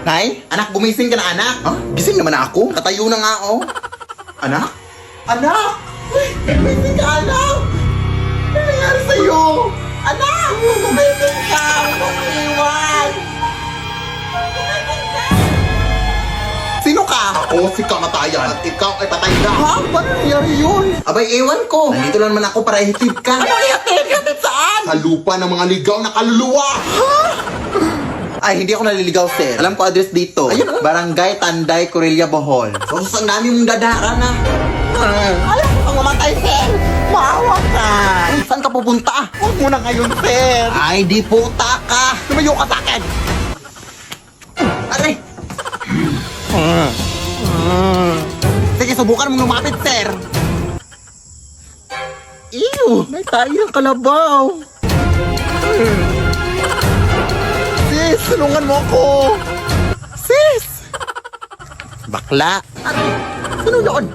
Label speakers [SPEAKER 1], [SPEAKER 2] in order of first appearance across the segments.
[SPEAKER 1] Nay? Anak, gumising ka na, anak?
[SPEAKER 2] Ha? Gising naman ako.
[SPEAKER 1] Katayo na nga, oh.
[SPEAKER 2] Anak?
[SPEAKER 1] Anak! Gumising ka, anak! Ano nangyari sa'yo? Anak! Gumising ka! Huwag mo iwan! Gumising ka! Sino ka?
[SPEAKER 2] Ako si kamatayan at ikaw ay patay na.
[SPEAKER 1] Ha? Paano nangyari yun? Abay, ewan ko. Nandito lang naman ako para ihatid ka. Ano ihatid? Ihatid saan?
[SPEAKER 2] Sa lupa ng mga ligaw na kaluluwa.
[SPEAKER 1] Ay, hindi ako naliligaw, sir. Alam ko address dito.
[SPEAKER 2] Ayun, oh.
[SPEAKER 1] Barangay Tanday, Corella, Bohol. So, ang dami mong dadara na. Alam ko kang mamatay, sir. Maawa ka. Saan ka pupunta? Huwag mo na ngayon, sir. Ay, di puta ka. Lumayo ka sa akin. Aray. Sige, subukan mong lumapit, sir. Ew, may tayo ng kalabaw. Sis, tulungan mo ako! Sis! Bakla! Sino yun?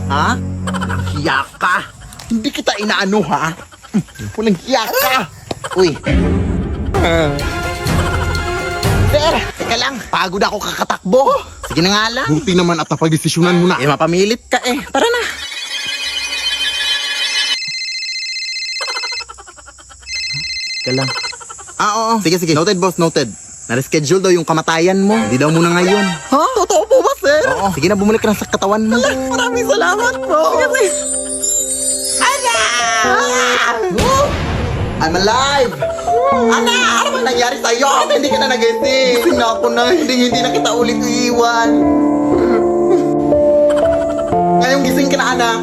[SPEAKER 1] Ha? Walang hiya ka! Hindi kita inaano, ha? Walang hiya ka! Uy! Sir! Teka lang! Pagod ako kakatakbo! Sige na nga lang!
[SPEAKER 2] Buti naman at napag-desisyonan mo na.
[SPEAKER 1] Eh, mapamilit ka eh! Tara na! Teka lang. Oo. Sige, sige. Noted, boss. Noted. Na-reschedule daw yung kamatayan mo. Hindi daw muna ngayon. Ha? Totoo po ba, sir? Oo. Sige na, bumalik ka na sa katawan mo. Maraming salamat po. Sige, sige. Anak! I'm alive! Anak! Ano ba nangyari sa'yo? Hindi ka na nag-gising. Gising na ako na. Hindi na kita ulit iiwan. Ngayong gising ka na, anak.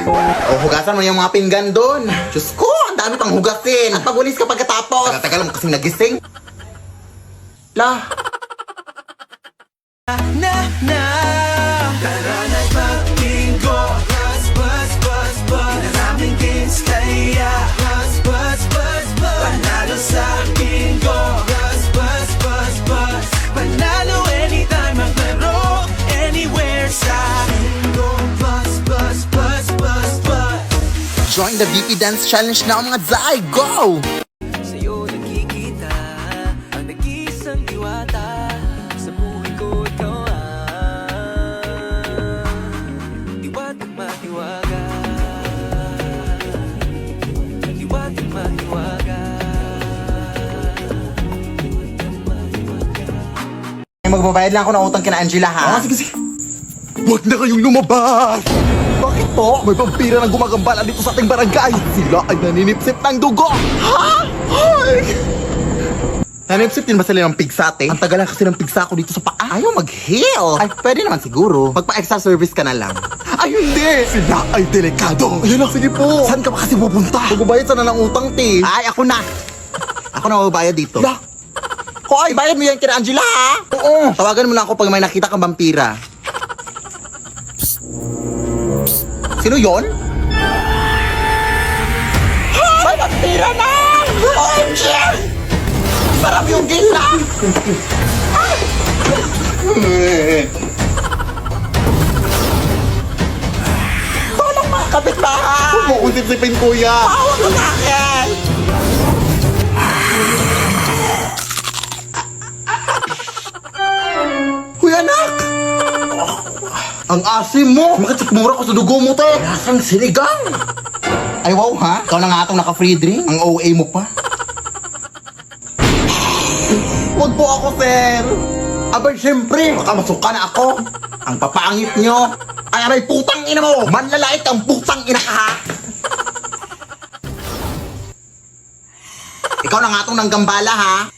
[SPEAKER 1] O, hugasan mo yung mga pinggan doon. Diyos ko, ang dami pang hugasin. At magulis ka pagkatapos. Tagal mo kasing nagising. La.
[SPEAKER 3] Tara na't magbingo. Bus. Naraming games kaya. Bus. Panalo sa bingo. Bus. Panalo anytime, maglaro anywhere sa bingo. Bus.
[SPEAKER 1] Join the BP Dance Challenge na mga Zay. Go!
[SPEAKER 3] Sa'yo nakikita ang nag-iisang diwata. Sa buhay ko ikaw diwatang mahiwaga. Diwatang mahiwaga.
[SPEAKER 1] Magbabayad lang ako ng utang kina Angela, ha?
[SPEAKER 2] Sige. Huwag na kayong lumabas!
[SPEAKER 1] Bakit po?
[SPEAKER 2] May vampira na gumagambala dito sa ating barangay. Sila ay naninipsip ng dugo.
[SPEAKER 1] Ha? Ay! Nanipsip din ba sila ng pigsate? Ang tagalan kasi ng pigsa ko dito sa paa. Ayaw mag-heal. Ay, pwede naman siguro. Magpa-extra service ka na lang.
[SPEAKER 2] Ay, hindi! Sila ay delikado. Ayun lang, sige po.
[SPEAKER 1] Saan ka ba kasi pupunta?
[SPEAKER 2] Magbabayad sana ng utang, te.
[SPEAKER 1] Ay, ako na. Ako na magbabayad dito.
[SPEAKER 2] La.
[SPEAKER 1] Hoy, bayad mo yan kina Angela, ha? Oo. Tawagan mo na ako pag may nakita kang vampira. Sino yon? May vampira na! OMG! Sarap yung gila! Tolong mga kapitbahay!
[SPEAKER 2] Huwag mo kong sipsipin, kuya.
[SPEAKER 1] Tawag mo sa akin! Huy, anak! Ang asim mo! Bakit sikmura ko sa dugo mo, te? Lasang sinigang! Ay, wow, ha? Ikaw na nga itong naka-free drink? Ang OA mo pa? Huwag po ako, sir! Abay, siyempre! Baka masuka na ako! Ang papangit nyo! Ay, aray, putang ina mo! Manlalait ang putang ina ka, ha? Ikaw na nga itong nanggambala, ha?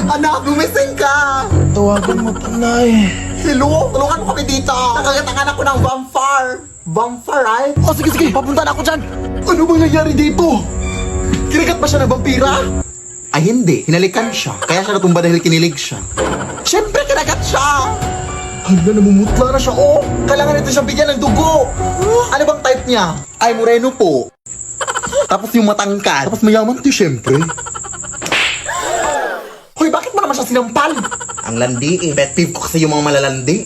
[SPEAKER 1] Anak, gumising ka!
[SPEAKER 2] Tawagan mo, tunay.
[SPEAKER 1] Hello? Tulungan mo kami dito! Nakagatangan ako ng vampire! Vampire, right?
[SPEAKER 2] Oh, sige. Papunta na ako dyan. Ano bang nangyari dito? Kinagat ba siya ng vampira?
[SPEAKER 1] Ay hindi, hinalikan siya. Kaya siya natumba dahil kinilig siya. Siyempre, kinagat siya!
[SPEAKER 2] Hala, namumutla na siya, oh.
[SPEAKER 1] Kailangan nito siyang bigyan ng dugo. Ano bang type niya? Ay, moreno po. Tapos yung matangkad.
[SPEAKER 2] Tapos mayaman di, syempre.
[SPEAKER 1] Hoy, bakit mo naman siya sinampal? Ang landi eh. Pet peeve ko kasi yung mga malalandi.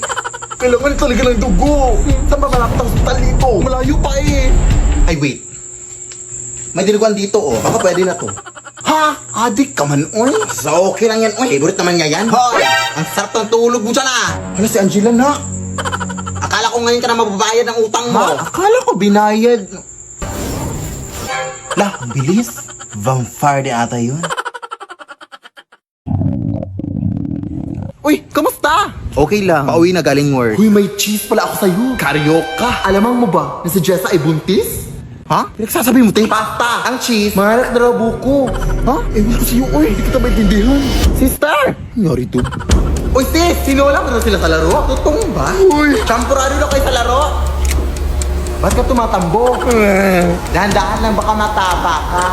[SPEAKER 2] Kailangan talaga ng dugo.
[SPEAKER 1] Saan ba malapit ang hospital dito?
[SPEAKER 2] Malayo pa eh.
[SPEAKER 1] Ay, wait. May dinuguan dito, oh. Baka pwede na to. Ha? Adik ka man, oy. So, okay lang yan, oy. Favorite naman niya yan. Hoy! Ang sarap ng tulog mo dyan, ah.
[SPEAKER 2] Hala, si Angela na.
[SPEAKER 1] Akala ko ngayon ka na mababayad ng utang mo.
[SPEAKER 2] Ha? Akala ko binayad.
[SPEAKER 1] Lah, ang bilis. Vampire de ata yun. Uy, kamusta? Okay lang. Pauwi na galing work.
[SPEAKER 2] Uy, may cheese pala ako sa'yo.
[SPEAKER 1] Karyoka.
[SPEAKER 2] Alamang mo ba na si Jessa ay buntis?
[SPEAKER 1] Ha? Pinagsasabi mo, te? Pasta. Ang cheese.
[SPEAKER 2] Mahanak na raw buko. Ha? Ewan ko sa'yo, uy. Hindi kita maintindihan.
[SPEAKER 1] Sister!
[SPEAKER 2] Nangyari to.
[SPEAKER 1] Uy, sis! Sinula mo na sila sa laro? Totoo ba?
[SPEAKER 2] Uy!
[SPEAKER 1] Champurado na kayo sa laro?
[SPEAKER 2] Ba't ka tumatambo?
[SPEAKER 1] Dahan-dahan lang baka matapa ka.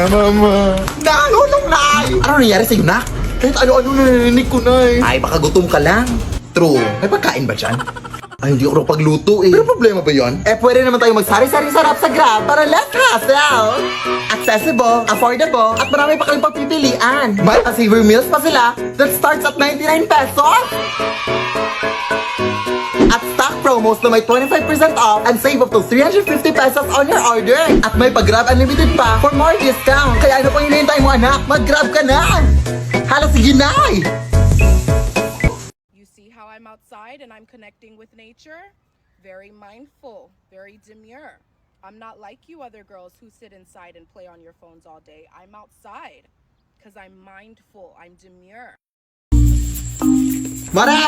[SPEAKER 2] Mama.
[SPEAKER 1] Nalulong na! Ano nangyari sa'yo, nak?
[SPEAKER 2] Kahit ano-ano narinig ko na eh.
[SPEAKER 1] Ay, baka gutom ka lang. True. May pagkain ba dyan? Ay, hindi ako pagluto eh.
[SPEAKER 2] Pero problema ba yan?
[SPEAKER 1] Eh, pwede naman tayo magsari-sari sarap sa Grab para less hassle. Accessible, affordable, at marami pa kayong pagpipilian. May pa-saver meals pa sila that starts at 99 pesos. At stock promos na may 25% off and save up to 350 pesos on your order. At may pag-Grab Unlimited pa for more discount. Kaya ano pang hinihintay mo, anak? Mag-Grab ka na! Hala, sige na!
[SPEAKER 4] You see how I'm outside and I'm connecting with nature? Very mindful, very demure. I'm not like you other girls who sit inside and play on your phones all day. I'm outside because I'm mindful, I'm demure.
[SPEAKER 1] Mare!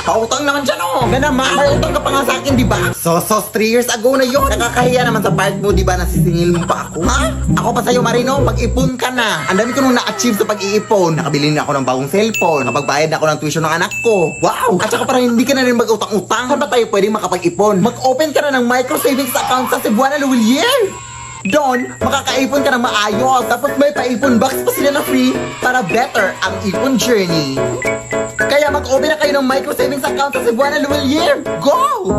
[SPEAKER 1] Pautang naman dyan, oh! Na naman! May utang ka pa nga sa akin, di ba? So, 3 years ago na yun! Nakakahiya naman sa part mo, di ba? Nasisingil mo pa ako. Ha? Ako pa sa'yo, Marino, pag-ipon ka na. Ang dami ko nung na-achieve sa pag-iipon. Nakabili na ako ng bagong cellphone. Nakapagbayad na ako ng tuition ng anak ko. Wow! At saka parang hindi ka na rin mag-utang-utang. Saan ba tayo pwedeng makapag-ipon? Mag-open ka na ng micro savings account sa Cebuana Luwilier! Doon, makakaipon ka ng maayos. Tapos may paipon box pa sila na free para better ang ipon journey. Kaya mag-open na kayo ng micro savings account sa Cebuana Luwilier. Go!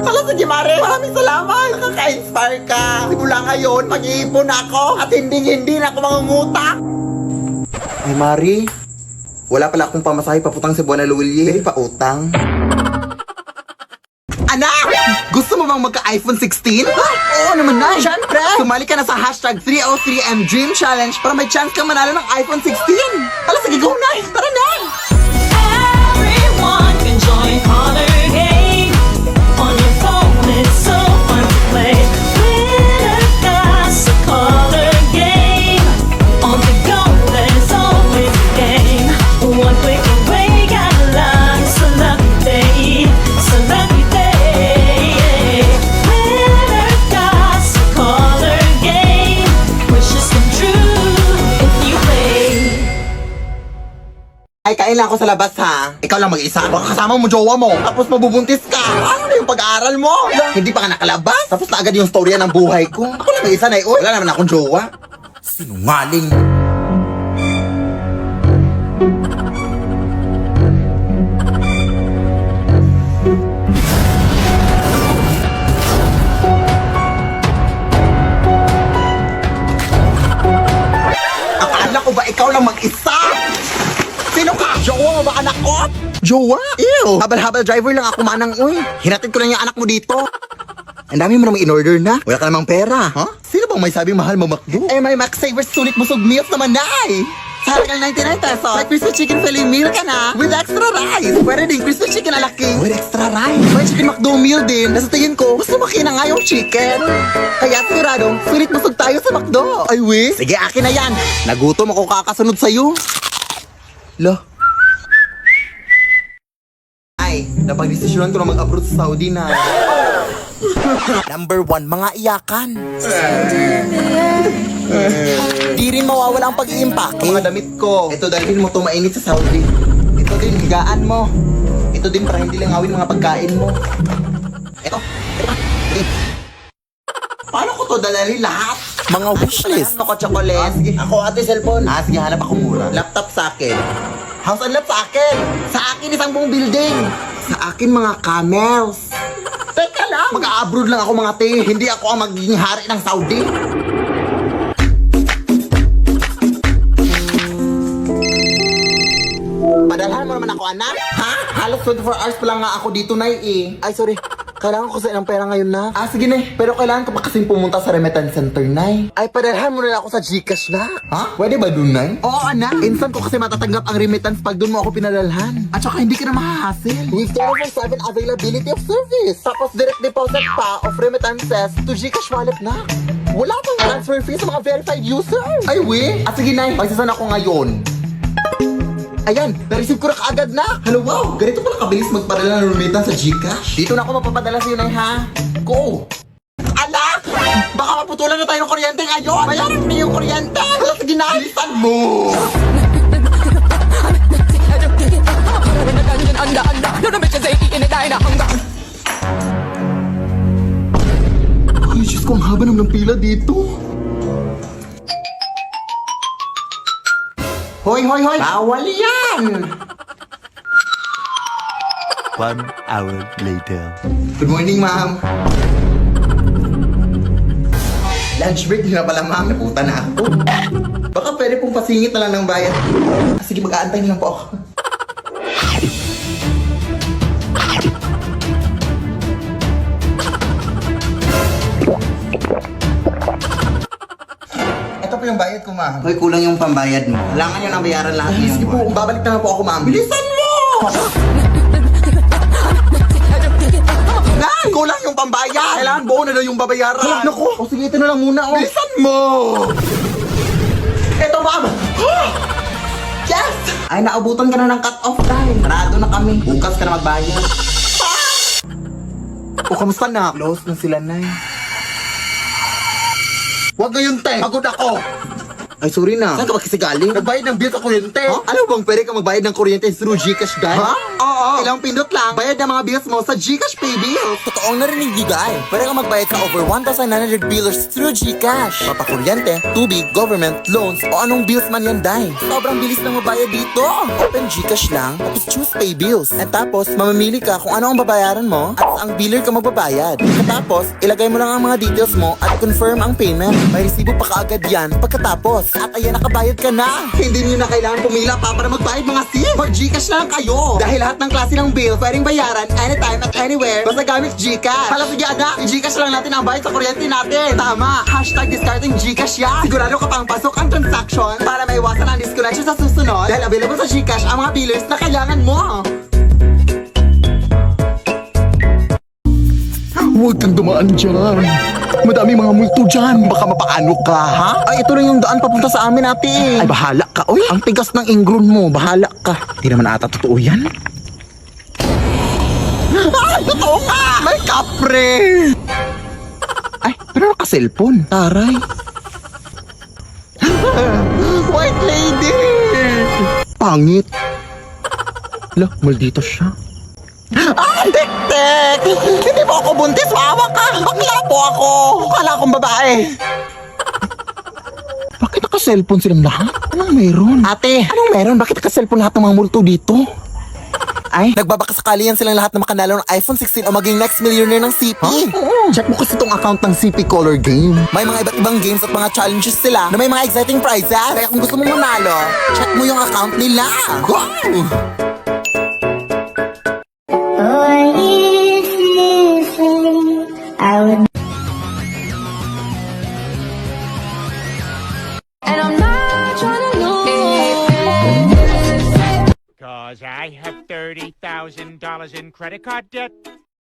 [SPEAKER 1] Hala, sige Mare, maraming salamat. Nakaka-inspire ka. Simula ngayon, mag-iipon ako at hindi na ako mangungutang. Ay Mari, wala pala akong pamasahe paputang Cebuana Luwilier. Pa utang. Anak! Gusto mo bang magka-iPhone 16? Ha? Oo naman na! Siyempre! Sumali ka na sa hashtag 303MDream Challenge para may chance kang manalo ng iPhone 16! Hala, sige, go na! Tara na!
[SPEAKER 5] Everyone can join Color Game. On your phone, it's so fun to play. Winner got a Color Game. On the go, there's always a game. One click away, got a lot. It's a lucky day. It's a lucky day. Winner got a Color Game. Wishes come true if you play.
[SPEAKER 1] Ay, kain lang ako sa labas ha. Ikaw lang mag-isa. Baka kasama mo jowa mo. Tapos mabubuntis ka. Ano na yung pag-aaral mo? Hindi pa ka nakalabas. Tapos na agad yung storya ng buhay ko. Ako lang mag-isa na Wala naman akong jowa. Sinungaling. Akala ko ba ikaw lang mag-isa? Sino ka? Jowa mo ba anak ko? Jowa? Ew! Habal-habal driver lang ako manang, uy. Hinatid ko lang yung anak mo dito. Ang dami mo namang in-order na. Wala ka namang pera. Ha? Sino bang may sabing mahal mo McDo? Eh, may Max Savers sulit busog meals naman na eh. Sa halagang 99 pesos, may crispy chicken fillet meal ka na with extra rice. Pwede din crispy chicken na laki with extra rice. May chicken McDo meal din. Nasa tingin ko, mas lumaki na nga yung chicken. Kaya siguradong, sulit busog tayo sa McDo. Ay, we? Sige, akin na yan. Nagutom ako kakasunod sa'yo. Lo. Ay, napag-desisyonan ko na mag-abroad sa Saudi na. Number 1, mga iyakan. Di rin mawawala ang pag-iimpake. Mga damit ko. Ito dalhin mo to mainit sa Saudi. Ito din, higaan mo. Ito din para hindi langawin mga pagkain mo. Ito. Paano ko to dalali lahat?
[SPEAKER 2] Mga wishlist.
[SPEAKER 1] Ako chocolate. Sige. Ako ate cellphone. Sige, hanap ako mura. Laptop sa akin. House and lot sa akin. Sa akin isang buong building. Sa akin mga camels. Teka lang. Mag-a-abroad lang ako mga te. Hindi ako ang magiging hari ng Saudi. Padalhan mo naman ako, anak. Ha? Halos 24 hours pa lang nga ako dito, Nay, eh. Ay, sorry. Kailangan ko sa ng pera ngayon na. Sige na. Pero kailangan ko pa kasing pumunta sa remittance center, Nay. Ay, padalhan mo na ako sa Gcash na. Ha? Pwede ba dun, Nay? Oo, anak. Instant ko kasi matatanggap ang remittance pag dun mo ako pinadalhan. At saka hindi ka na mahahassle. With 24/7 availability of service. Tapos direct deposit pa of remittances to Gcash wallet na. Wala pang transfer fee sa mga verified users. Ay, we? Sige, Nay. Pagsasan ako ngayon. Ayan, na-receive ko na kaagad na. Hello, wow. Ganito pala kabilis magpadala ng remittance sa Gcash. Dito na ako mapapadala sa'yo, Nay, ha? Go! Ala! Baka maputulan na tayo ng kuryente ngayon. Bayaran mo na yung kuryente. Hala, sige na. Bilisan mo! Ay, Diyos ko, ang haba naman ng pila dito. Hoy, hoy, hoy! Bawal yan!
[SPEAKER 2] 1 hour later.
[SPEAKER 1] Good morning, ma'am. Lunch break na pala, ma'am. Naputa na ako. Baka pwede pong pasingit na lang ng bayad. Sige, mag-aantay na lang po ako. Ito po yung bayad ko, ma'am. Hoy, kulang yung pambayad mo. Kailangan nyo nang bayaran lahat ng sige po, babalik na po ako, ma'am. Bilisan mo! Nay! Kulang yung pambayad! Kailangan buo na daw yung babayaran. Naku! O sige, ito na lang muna, oh. Bilisan mo! Ito, ma'am! Yes! Ay, naabutan ka na ng cut-off time. Parado na kami. Bukas ka na magbayad. O, kamusta na? Close na sila, Nay. Huwag ngayon, te! Pagod ako! Ay, sorry na. Saan ka ba kasi galing? Nagbayad ng bill sa kuryente. Huh? Alam mo bang pwede ka magbayad ng kuryente through Gcash, guys? Ha? Oo. Kailangang pindot lang. Bayad ng mga bills mo sa Gcash Pay Bills.
[SPEAKER 6] Totoong narinig ni Guy. Pwede kang magbayad sa over 1,900 billers through GCash. Papakuryente, tubig, government, loans, o anong bills man yan, Day. Sobrang bilis lang mabayad dito. Open GCash lang, tapos choose Pay Bills. At tapos, mamamili ka kung ano ang babayaran mo at ang biller ka magbabayad. Tapos, ilagay mo lang ang mga details mo at confirm ang payment. May resibo pa kaagad yan pagkatapos. At ayan, nakabayad ka na.
[SPEAKER 1] Hindi nyo na kailangan pumila pa para magbayad mga sim. For Gcash na lang kayo. Dahil lahat ng klase ng bill pwedeng bayaran anytime at anywhere basta gamit Gcash. Hala, sige anak, i-Gcash lang natin ang bayad sa kuryente natin. Tama, hashtag discarding Gcash yan. Sigurado ka pang pasok ang transaction para maiwasan ang disconnection sa susunod. Dahil available sa Gcash ang mga billers na kailangan mo.
[SPEAKER 2] Huwag kang dumaan dyan. Madami mga multo dyan. Baka mapaano ka, ha?
[SPEAKER 1] Ay, ito lang yung daan papunta sa amin ate.
[SPEAKER 2] Ay, bahala ka. Uy,
[SPEAKER 1] Ang tigas ng ingron mo, bahala ka.
[SPEAKER 2] di naman ata totoo yan.
[SPEAKER 1] Ay, totoo ka! May kapre!
[SPEAKER 2] Ay, pero naka-cellphone.
[SPEAKER 1] Taray. White lady!
[SPEAKER 2] Pangit. Lah, maldito siya.
[SPEAKER 1] Tek-tek! Hindi mo ako buntis, maawa ka! Bakla po ako! Kala akong babae!
[SPEAKER 2] Bakit naka-cellphone silang lahat? Anong meron?
[SPEAKER 1] Ate, anong meron? Bakit naka-cellphone lahat ng mga multo dito?
[SPEAKER 6] Ay, nagbabakasakali yan silang lahat na makanalo ng iPhone 16 o maging next millionaire ng CP.
[SPEAKER 1] Check mo kasi itong account ng CP Color Game.
[SPEAKER 6] May mga iba't ibang games at mga challenges sila na may mga exciting prizes. Kaya kung gusto mong manalo, check mo yung account nila. Go!
[SPEAKER 5] And I'm not trying to lose.
[SPEAKER 7] Cause I have $30,000 in credit card debt.